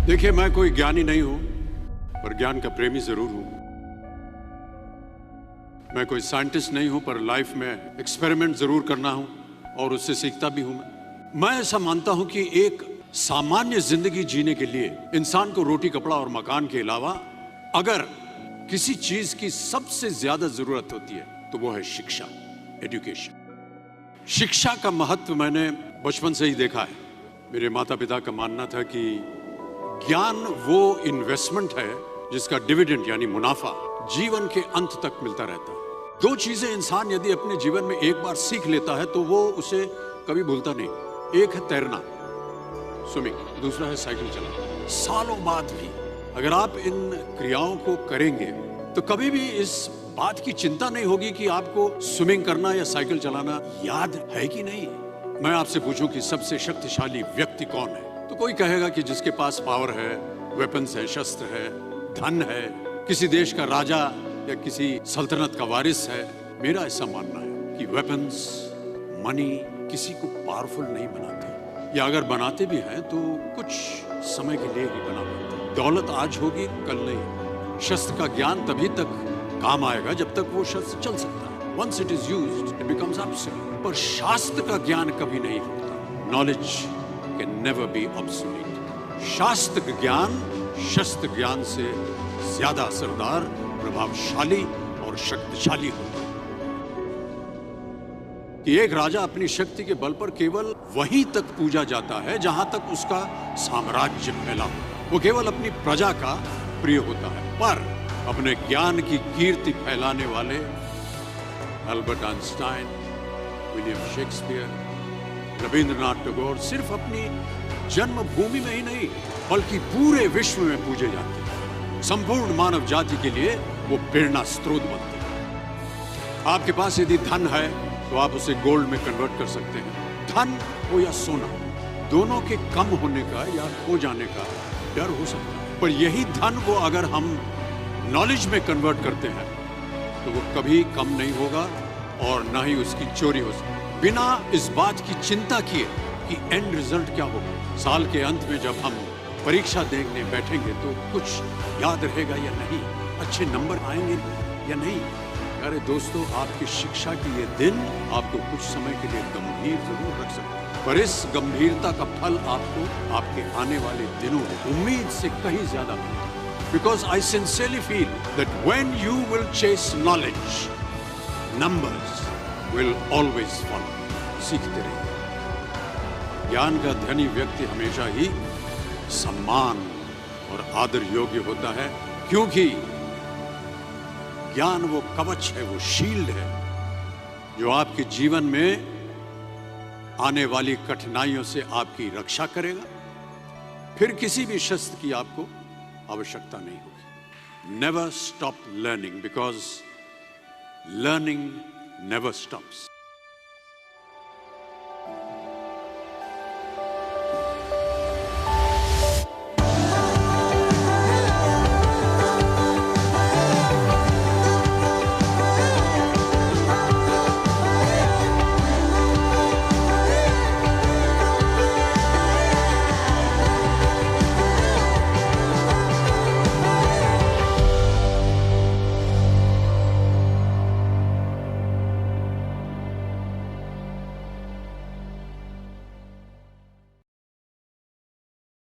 देखिए, मैं कोई ज्ञानी नहीं हूं, पर ज्ञान का प्रेमी जरूर हूं। मैं कोई साइंटिस्ट नहीं हूं, पर लाइफ में एक्सपेरिमेंट जरूर करना हूं और उससे सीखता भी हूं। मैं ऐसा मानता हूं कि एक सामान्य जिंदगी जीने के लिए इंसान को रोटी, कपड़ा और मकान के अलावा अगर किसी चीज की सबसे ज्यादा जरूरत होती है तो वो है शिक्षा, एजुकेशन। शिक्षा का महत्व मैंने बचपन से ही देखा है। मेरे माता पिता का मानना था कि ज्ञान वो इन्वेस्टमेंट है जिसका डिविडेंड यानी मुनाफा जीवन के अंत तक मिलता रहता है। दो चीजें इंसान यदि अपने जीवन में एक बार सीख लेता है तो वो उसे कभी भूलता नहीं। एक है तैरना, स्विमिंग, दूसरा है साइकिल चलाना। सालों बाद भी अगर आप इन क्रियाओं को करेंगे तो कभी भी इस बात की चिंता नहीं होगी कि आपको स्विमिंग करना या साइकिल चलाना याद है कि नहीं। मैं आपसे पूछूं कि सबसे शक्तिशाली व्यक्ति कौन है, तो कोई कहेगा कि जिसके पास पावर है, वेपन्स है, शस्त्र है, धन है, किसी देश का राजा या किसी सल्तनत का वारिस है। मेरा ऐसा मानना है कि वेपन्स, मनी किसी को पावरफुल नहीं बनाते, या अगर बनाते भी हैं तो कुछ समय के लिए ही बना पाते। दौलत आज होगी, कल नहीं। शस्त्र का ज्ञान तभी तक काम आएगा जब तक वो शस्त्र चल सकता है। Once it is used, it becomes obsolete. पर शास्त्र का ज्ञान कभी नहीं होता। Knowledge can never be obsolete. शास्त्र का ज्ञान शस्त्र ज्ञान से ज्यादा असरदार, प्रभावशाली और शक्तिशाली होता है। कि एक राजा अपनी शक्ति के बल पर केवल वहीं तक पूजा जाता है जहां तक उसका साम्राज्य फैला हो। वो केवल अपनी प्रजा का प्रिय होता है। पर अपने ज्ञान की कीर्ति फैलाने वाले Albert Einstein, William Shakespeare, Rabindranath Tagore सिर्फ अपनी जन्मभूमि में ही नहीं बल्कि पूरे विश्व में पूजे जाते हैं। संपूर्ण मानव जाति के लिए वो प्रेरणा स्रोत बनते हैं। आपके पास यदि धन है तो आप उसे गोल्ड में कन्वर्ट कर सकते हैं। धन हो या सोना, दोनों के कम होने का या खो जाने का डर हो सकता है, पर यही धन को अगर हम नॉलेज में कन्वर्ट करते हैं तो वो कभी कम नहीं होगा और ना ही उसकी चोरी हो सकती, बिना इस बात की चिंता किए कि एंड रिजल्ट क्या होगा। साल के अंत में जब हम परीक्षा देने बैठेंगे तो कुछ याद रहेगा या नहीं, अच्छे नंबर आएंगे या नहीं। अरे दोस्तों, आपकी शिक्षा की ये दिन आपको कुछ समय के लिए गंभीर जरूर रख सकते हैं, पर इस गंभीरता का फल आपको आपके आने वाले दिनों में उम्मीद से कहीं ज्यादा मिलेगा। Because I sincerely feel that when you will chase knowledge, numbers will always follow. सीखते रहिए। ज्ञान का धनी व्यक्ति हमेशा ही सम्मान और आदर योग्य होता है, क्योंकि ज्ञान वो कवच है, वो शील्ड है जो आपके जीवन में आने वाली कठिनाइयों से आपकी रक्षा करेगा। फिर किसी भी शस्त्र की आपको आवश्यकता नहीं होगी। Never stop learning because learning never stops.